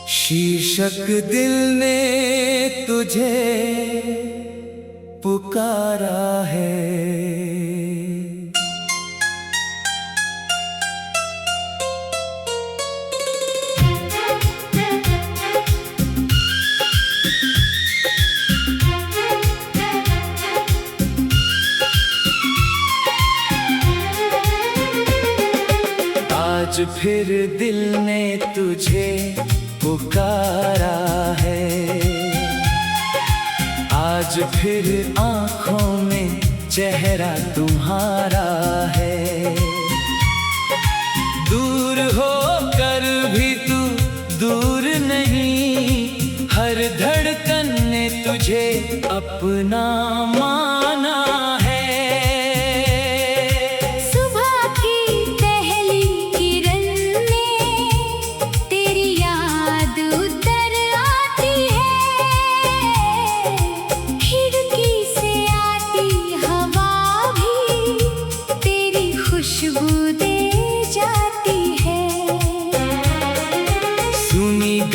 शीर्षक दिल ने तुझे पुकारा है। आज फिर दिल ने तुझे पुकारा है। आज फिर आँखों में चेहरा तुम्हारा है। दूर होकर भी तू दूर नहीं, हर धड़कन ने तुझे अपना माना है।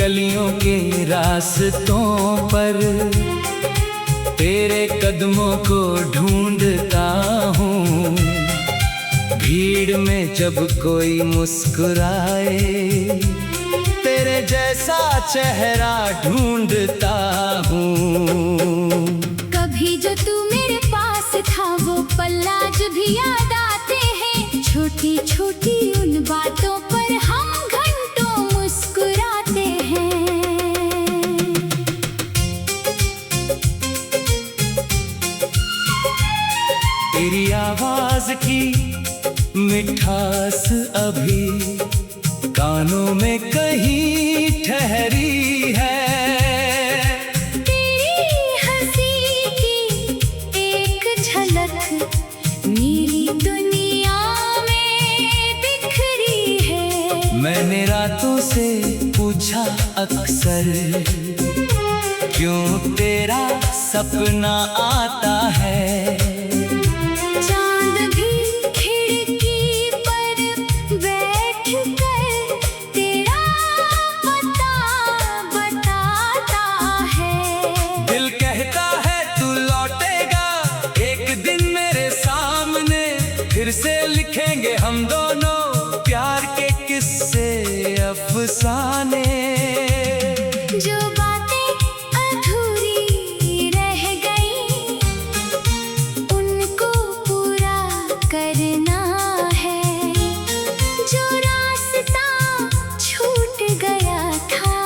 गलियों के रास्तों पर तेरे कदमों को ढूंढता हूँ। भीड़ में जब कोई मुस्कुराए, तेरे जैसा चेहरा ढूंढता हूँ। कभी जो तू मेरे पास था वो पल आज भी याद आते हैं। छोटी छोटी उन बातों पर हम घंटों मुस्कुराते हैं। तेरी आवाज की मिठास अभी कानों में कहीं ठहरी है। तेरी हंसी की एक झलक नीली दुनिया में बिखरी है। मैंने रातों से पूछा अक्सर, क्यों तेरा सपना आता है। चांद भी खिड़की पर बैठ कर तेरा पता बताता है। दिल कहता है तू लौटेगा एक दिन मेरे सामने। फिर से लिखेंगे हम दोनों प्यार के किस्से अफसाने। जो बातें अधूरी रह गई उनको पूरा करना है। जो रास्ता छूट गया था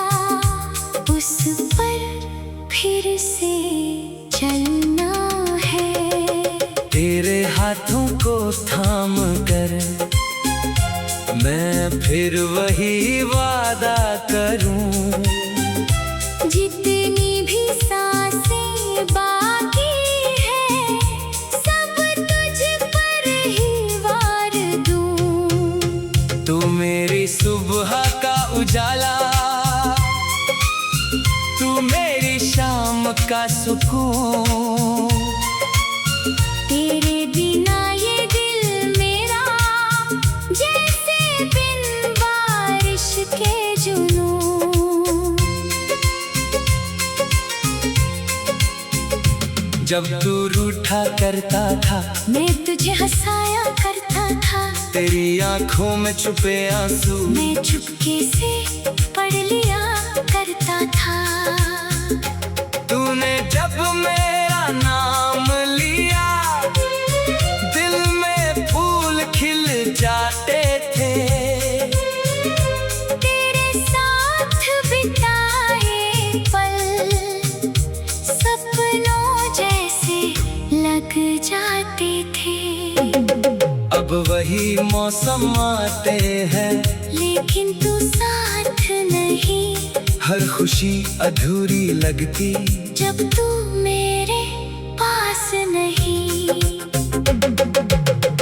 उस पर फिर से चलना है। तेरे हाथों को थाम कर मैं फिर वही वादा करूं। जितनी भी सांसें बाकी है सब तुझ पर ही वार दूं। तू मेरी सुबह का उजाला, तू मेरी शाम का सुकून। तेरे बिना ये दिल मेरा जैसे बिन बारिश के जुनून। जब तू रूठा करता था मैं तुझे हंसाया करता था। तेरी आंखों में छुपे आंसू मैं चुपके से पढ़ लिया करता था। तूने जब मेरा नाम लिया दिल में फूल खिल जाते थे। तेरे साथ बिताए पल सपनों जैसे लग जाते थे। अब वही मौसम आते हैं लेकिन तू साथ नहीं। हर खुशी अधूरी लगती जब तू मेरे पास नहीं।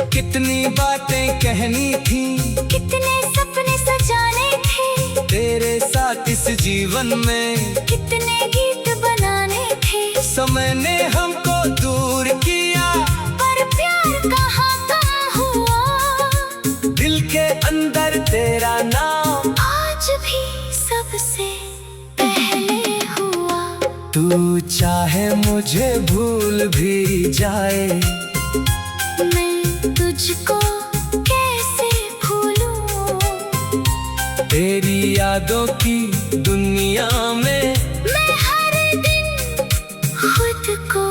कितनी बातें कहनी थी, कितने सपने सजाने थे। तेरे साथ इस जीवन में कितने गीत बनाने थे। समय ने हमको दूर किया पर प्यार कहाँ हुआ। दिल के अंदर तेरा नाम आज भी सबसे तू चाहे मुझे भूल भी जाए, मैं तुझको कैसे भूलूं? तेरी यादों की दुनिया में मैं हर दिन खुद को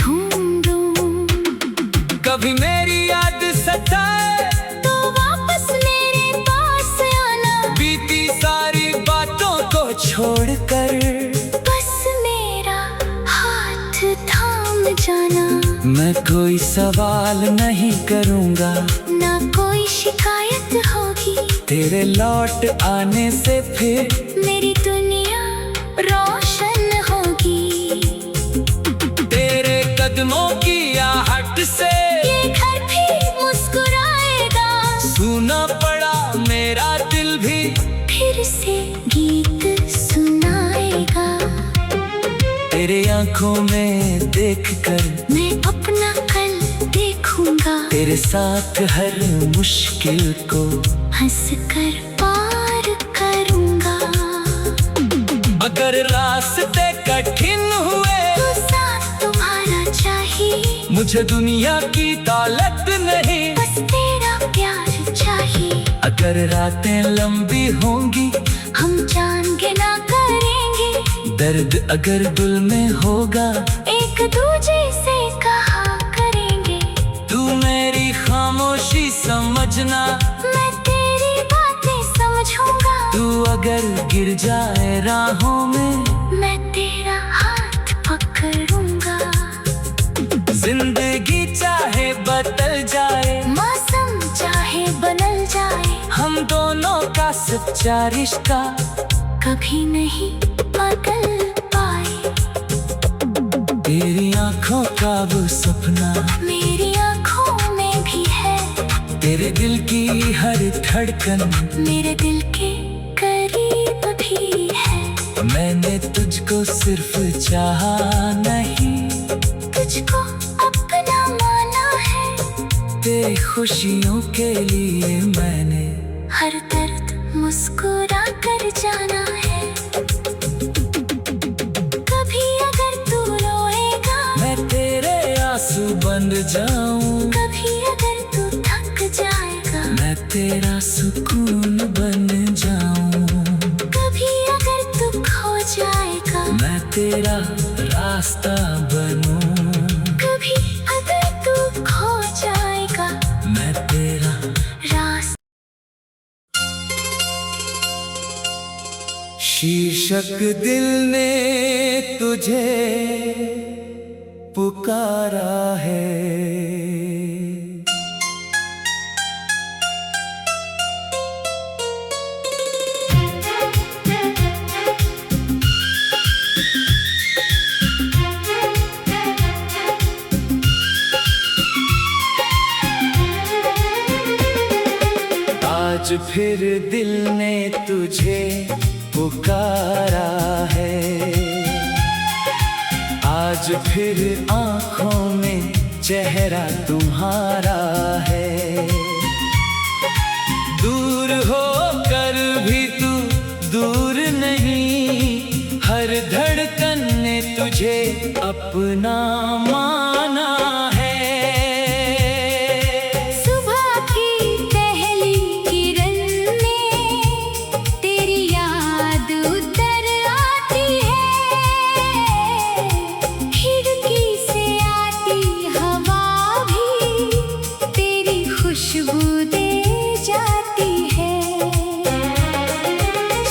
ढूंढूं। कभी मेरी याद सताए तो वापस मेरे पास आना, बीती सारी बातों को छोड़कर बस मेरा हाथ थाम जाना। मैं कोई सवाल नहीं करूँगा, ना कोई शिकायत होगी, तेरे लौट आने से फिर मेरी दुनिया रोशन होगी। तेरे कदमों की आहट से ये घर भी मुस्कुराएगा, सुना पड़ा मेरा दिल भी फिर से गीत सुनाएगा। तेरे आंखों में देखकर मैं अपना कल देखूंगा, तेरे साथ हर मुश्किल को हंस कर पार करूंगा। अगर रास्ते कठिन हुए तो साथ तुम्हारा चाहिए, मुझे दुनिया की दौलत नहीं, बस तेरा प्यार चाहिए। अगर रातें लंबी होंगी हम जान के ना करेंगे, दर्द अगर दिल में होगा एक दूजे से कहा करेंगे। तू मेरी खामोशी समझना, मैं तेरी बातें समझूंगा, तू अगर गिर जाए राहों में मैं तेरा हाथ पकड़ूंगा। जिंदगी चाहे बदल जाए, मौसम चाहे बदल जाए, हम दोनों का सच्चा रिश्ता कभी नहीं बदल पाए। तेरी आंखों का वो सपना मेरी आंखों में भी है, तेरे दिल की हर धड़कन मेरे दिल के करीब भी है। मैंने तुझको सिर्फ चाहा नहीं, तुझको अपना माना है, तेरी खुशियों के लिए मैंने हर दर्द मुस्कुरा कर जाना है। कभी अगर तू रोएगा, मैं तेरे आंसू बन जाऊं, कभी अगर तू थक जाएगा, मैं तेरा सुकून बन जाऊं, कभी अगर तू खो जाएगा, मैं तेरा रास्ता बनूं, कभी अगर तू खो जाएगा, मैं तेरा रास्ता। शीर्षक दिल ने तुझे पुकारा है, आज फिर दिल ने तुझे पुकारा है, आज फिर आँखों में चेहरा तुम्हारा है। दूर होकर भी तू दूर नहीं, हर धड़कन ने तुझे अपना माना है। सुबह की पहली किरण में तेरी याद उतर आती है, खिड़की से आती हवा भी तेरी खुशबू दे जाती है।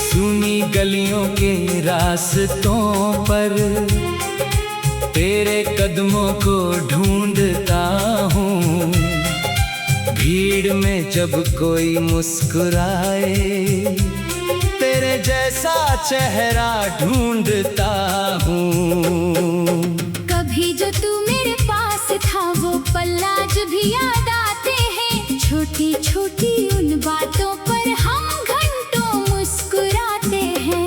सुनी गलियों के रास्तों पर तेरे कदमों को ढूंढता हूँ, भीड़ में जब कोई मुस्कुराए तेरे जैसा चेहरा ढूंढता हूँ। कभी जो तू मेरे पास था वो पल आज भी याद आते हैं, छोटी छोटी उन बातों पर हम घंटों मुस्कुराते हैं।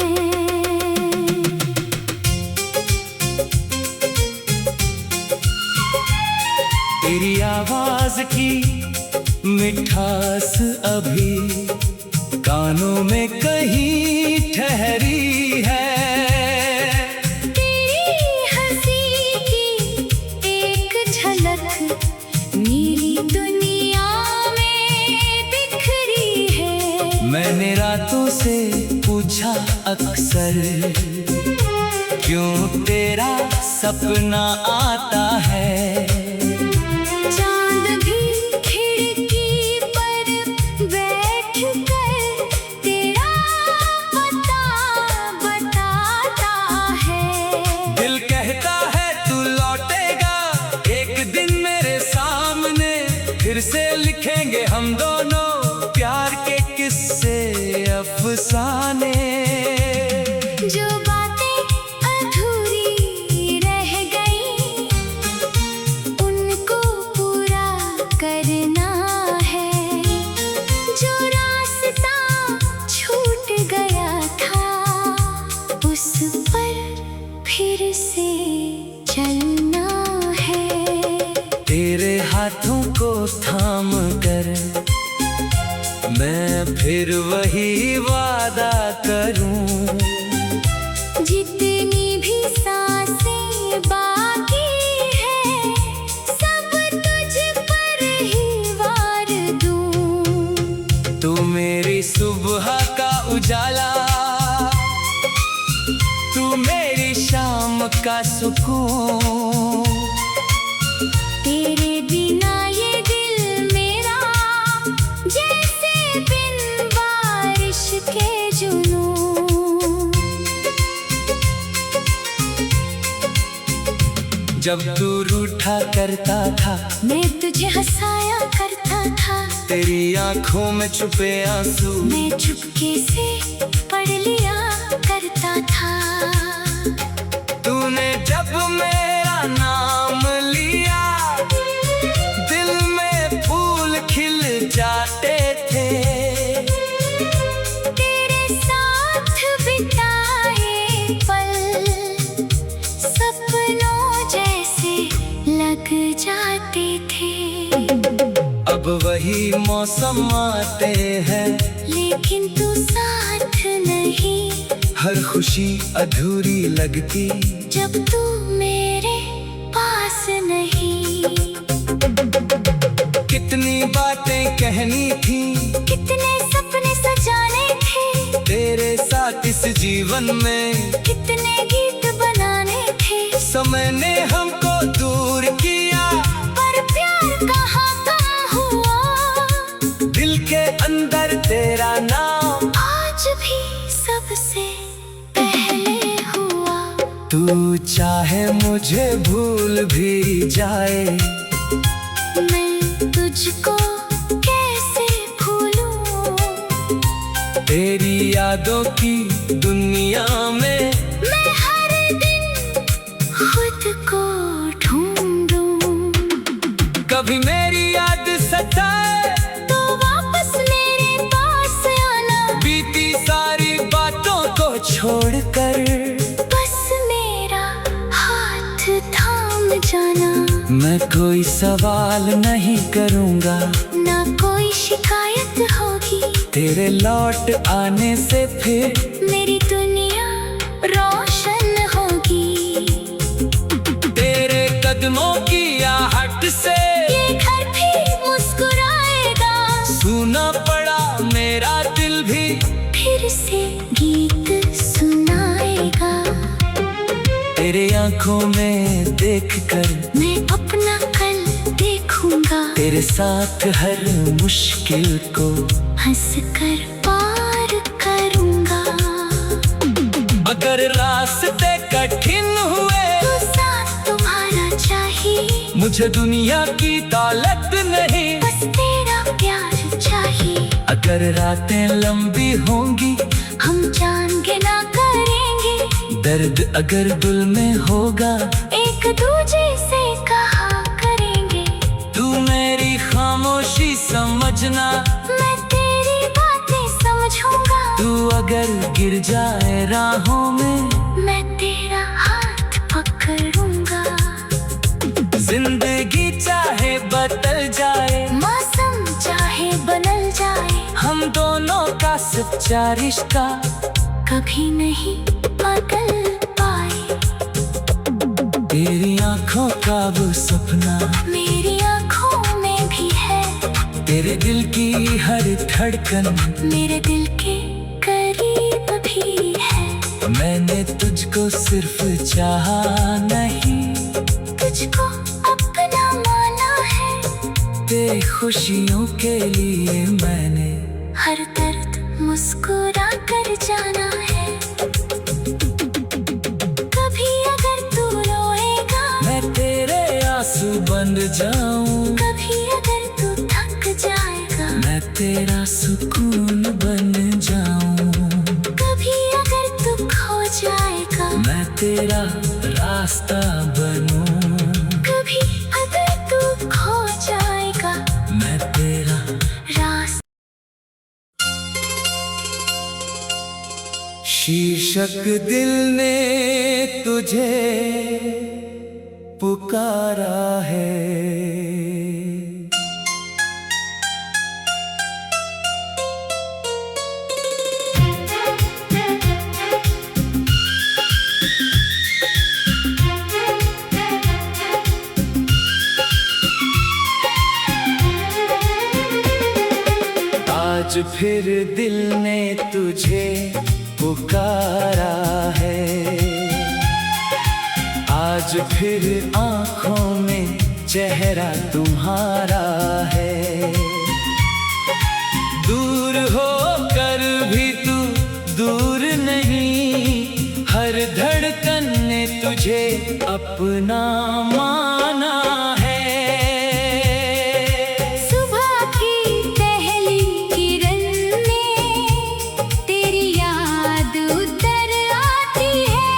तेरी आवाज की मिठास अभी कानों में कहीं ठहरी है, तेरी मैंने रातों से पूछा अक्सर, क्यों तेरा सपना आता है। चांद भी खिड़की पर बैठ कर तेरा पता बताता है। दिल कहता है तू लौटेगा एक दिन मेरे सामने, फिर से लिखेंगे हम दोनों प्यार के किस्से अफसाने। जो बातें अधूरी रह गई उनको पूरा करना है। जो रास्ता छूट गया था उस पर फिर से चलना है। तेरे हाथों को थाम कर मैं फिर वही वादा करूं, जितनी भी सांसें बाकी है सब तुझ पर ही वार दूं। तू मेरी सुबह का उजाला, तू मेरी शाम का सुकून। तेरे बिना ये दिल मेरा जैसे बिन बारिश के जुनून। जब तू रूठा करता था मैं तुझे हंसाया करता था। तेरी आंखों में छुपे आंसू मैं चुपके से पढ़ लिया करता था। तूने जब मेरा नाम लिया दिल में फूल खिल जाते थे। तेरे साथ बिताए पल सपनों जैसे लग जाते थे। अब वही मौसम आते हैं लेकिन तू साथ नहीं, हर खुशी अधूरी लगती जब तू मेरे पास नहीं। कितनी बातें कहनी थी, कितने सपने सजाने थे, तेरे साथ इस जीवन में कितने गीत बनाने थे। समय ने हमको दूर किया पर प्यार कहाँ कम हुआ। दिल के अंदर तेरा नाम आज भी सबसे पहले हुआ। तू चाहे मुझे भूल भी जाए, मैं तुझको कैसे भूलूं। तेरी यादों की दुनिया में मैं हर दिन खुद को ढूंढूं। कभी मेरी याद सताए तो वापस मेरे पास आना, बीती सारी बातों को छोड़कर बस मेरा हाथ थाम जाना। मैं कोई सवाल नहीं करूँगा, ना कोई शिकायत होगी। तेरे लौट आने से फिर मेरी दुनिया रोशन होगी। तेरे कदमों की आहट से ये घर भी मुस्कुराएगा। सुना पड़ा मेरा दिल भी फिर से गीत सुनाएगा। तेरे आंखों में देखकर मैं अपना कल देखूंगा। तेरे साथ हर मुश्किल को हंस कर पार करूंगा। अगर रास्ते कठिन हुए तो साथ तुम्हारा चाहिए। मुझे दुनिया की दौलत नहीं, बस तेरा प्यार चाहिए। अगर रातें लंबी होंगी हम जान के ना करेंगे। दर्द अगर दिल में होगा एक दूजे से कहा करेंगे। तू मेरी खामोशी समझना, मैं तेरी बातें समझूंगा। तू अगर गिर जाए राहों में मैं तेरा हाथ पकड़ूंगा। जिंदगी चाहे बदल जाए, मौसम चाहे बदल जाए, हम दोनों का सच्चा रिश्ता कभी नहीं बदल पाए। तेरी आंखों का वो सपना मेरी आंखों में भी है। मेरे दिल की हर धड़कन मेरे दिल के करीब भी है। मैंने तुझको सिर्फ चाहा नहीं, तुझको अपना माना है। तेरी खुशियों के लिए मैंने हर दर्द मुस्कुरा कर जाना है। कभी अगर तू रोएगा मैं तेरे आंसू बन जाऊं, कभी अगर तू थक जाएगा मैं तेरा सुकून बन जाऊं, कभी अगर तू खो जाएगा मैं तेरा रास्ता बनूं, कभी अगर तू खो जाएगा मैं तेरा। रास्ता। शीर्षक दिल ने तुझे पुकारा है, आज फिर दिल ने तुझे पुकारा है। आज फिर आँखों में चेहरा तुम्हारा है। दूर हो कर भी तू दूर नहीं, हर धड़कन ने तुझे अपना माना है। सुबह की पहली किरण में तेरी याद उतर आती है।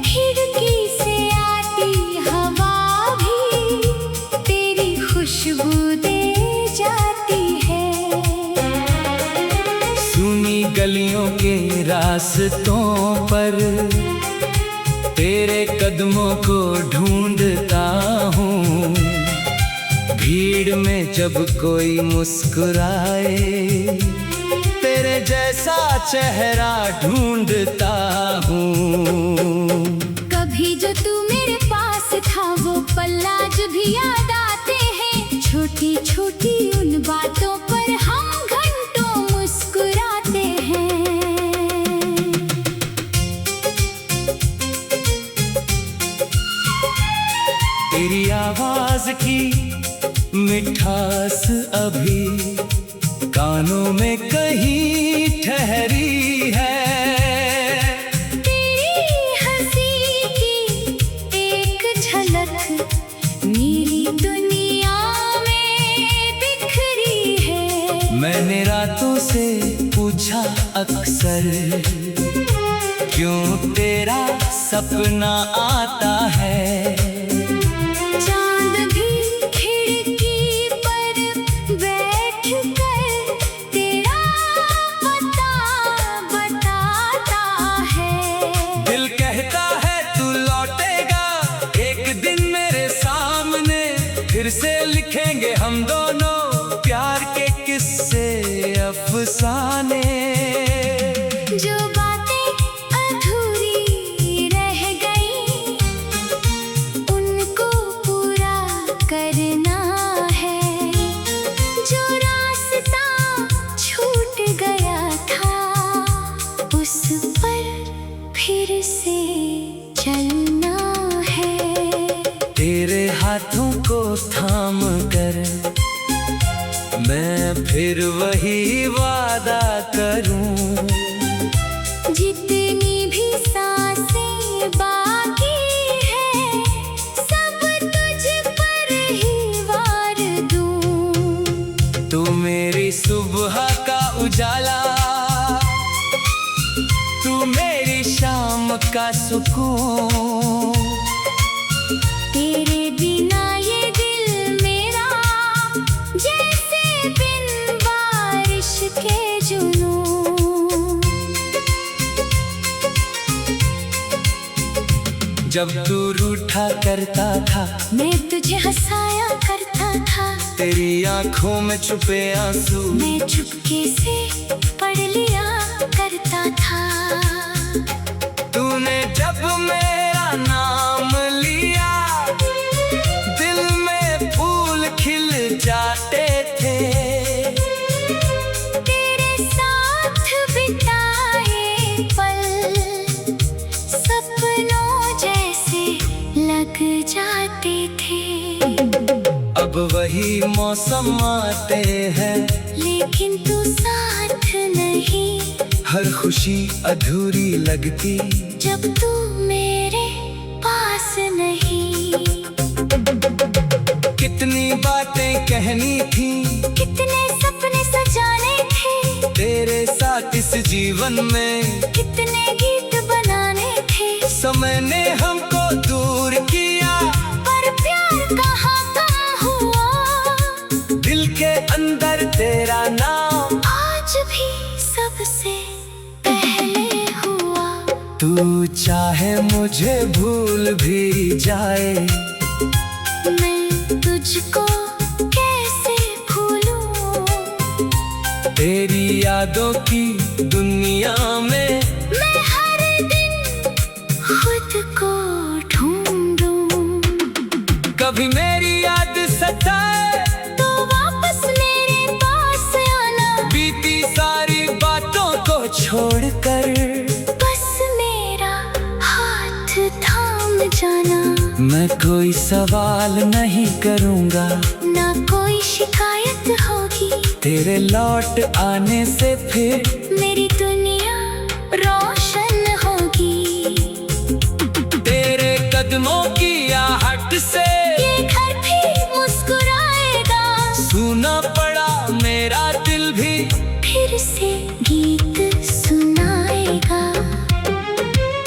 खिड़की से आती हवा भी तेरी खुशबू दे जाती है। सुनी गलियों के रास्तों पर तेरे कदमों को ढूंढता हूँ। भीड़ में जब कोई मुस्कुराए तेरे जैसा चेहरा ढूंढता हूँ। कभी जो तू मेरे पास था वो पल आज भी याद आते हैं। छोटी छोटी उन बातों पर हम घंटों मुस्कुराते हैं। तेरी आवाज की मिठास अभी कानों में कहीं ठहरी है। तेरी हंसी की एक झलक नीली दुनिया में बिखरी है। मैंने रातों से पूछा अक्सर क्यों तेरा सपना आता है। चांद भी खिड़की पर बैठ कर तेरा पता बताता है। दिल कहता है तू लौटेगा एक दिन मेरे सामने, फिर से लिखेंगे हम दोनों प्यार के किस्से अफसाने। जो बातें अधूरी रह गई उनको पूरा करना है। जो रास्ता छूट गया था उस पर फिर से चलना है। तेरे हाथों को थाम कर मैं फिर वही वादा करूं। जितनी भी सांसें बाकी है सब तुझ पर ही वार दूं। तू मेरी सुबह का उजाला, तू मेरी शाम का सुकून। तेरे बिना ये दिल मेरा जैसे बिन बारिश के जुनून। जब तू रूठा करता था मैं तुझे हंसाया करता था। तेरी आंखों में छुपे आंसू मैं चुपके से पढ़ लिया करता था। तूने जब मेरा नाम लिया दिल में फूल खिल जा अब वही मौसम आते हैं, लेकिन तू साथ नहीं। हर खुशी अधूरी लगती जब तू मेरे पास नहीं। कितनी बातें कहनी थी, कितने सपने सजाने थे, तेरे साथ इस जीवन में कितने गीत बनाने थे। समय ने हमको दूर किया, पर प्यार कहाँ कम हुआ। दिल के अंदर तेरा नाम आज भी सबसे पहले हुआ। तू चाहे मुझे भूल भी जाए, मैं तुझको कैसे भूलूं। तेरी यादों की दुनिया में मैं हर दिन खुद को ढूंढूं। कभी मेरी याद सताए तो वापस मेरे पास आना। बीती सारी बातों को छोड़कर बस मेरा हाथ थाम जाना। मैं कोई सवाल नहीं करूँगा, ना कोई शिकायत होगी। तेरे लौट आने से फिर मेरी दुनिया रोशन होगी। तेरे कदमों की आहट से ये घर भी मुस्कुराएगा। सुना पड़ा मेरा दिल भी फिर से गीत सुनाएगा।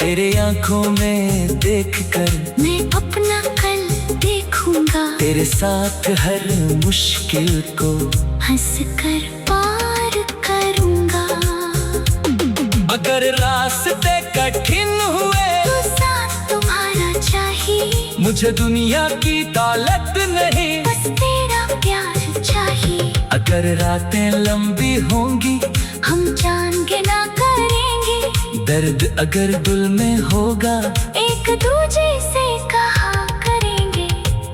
तेरे आंखों में देखकर मैं अपना कल देखूंगा। तेरे साथ हर मुश्किल को हंस कर पार करूंगा। अगर रास्ते कठिन हुए तो साथ तुम्हारा चाहिए। मुझे दुनिया की दौलत नहीं, बस तेरा प्यार चाहिए। अगर रातें लंबी होंगी हम जान के ना करेंगे। दर्द अगर दिल में होगा एक दूजे से कहा करेंगे।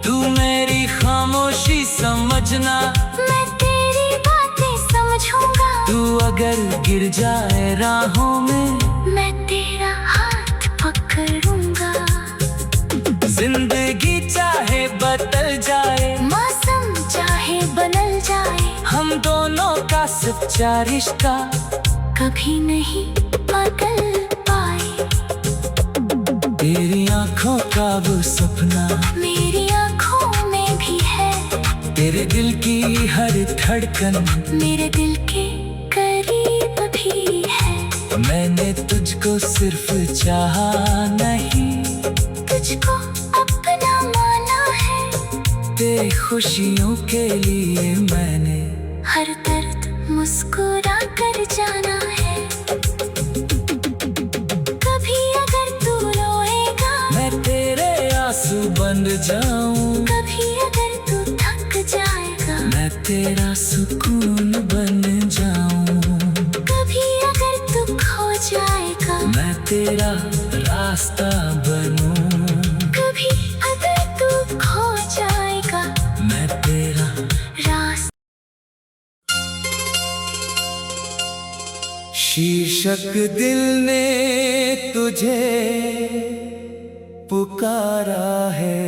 तू मेरी खामोशी समझना, मैं तेरी बातें समझूंगा। तू अगर गिर जाए राहों में मैं तेरा हाथ पकड़ूंगा। जिंदगी चाहे बदल जाए, मौसम चाहे बदल जाए, हम दोनों का सच्चा रिश्ता कभी नहीं बदल पाए। तेरी आंखों का वो सपना मेरी आँखों में भी है। तेरे दिल की हर धड़कन मेरे दिल के करीब भी है। मैंने तुझको सिर्फ चाहा नहीं, तुझको अपना माना है। तेरी खुशियों के लिए मैंने हर दर्द मुस्कुरा कर जाना है। कभी अगर तू रोएगा, मैं तेरे आंसू बन जाऊं। कभी अगर तू थक जाएगा, मैं तेरा सुकून बन जाऊं। कभी अगर तू खो जाएगा, मैं तेरा रास्ता बनूं। कभी अगर तू खो जाएगा, मैं तेरा रास्ता। शीर्षक दिल ने तुझे पुकारा है।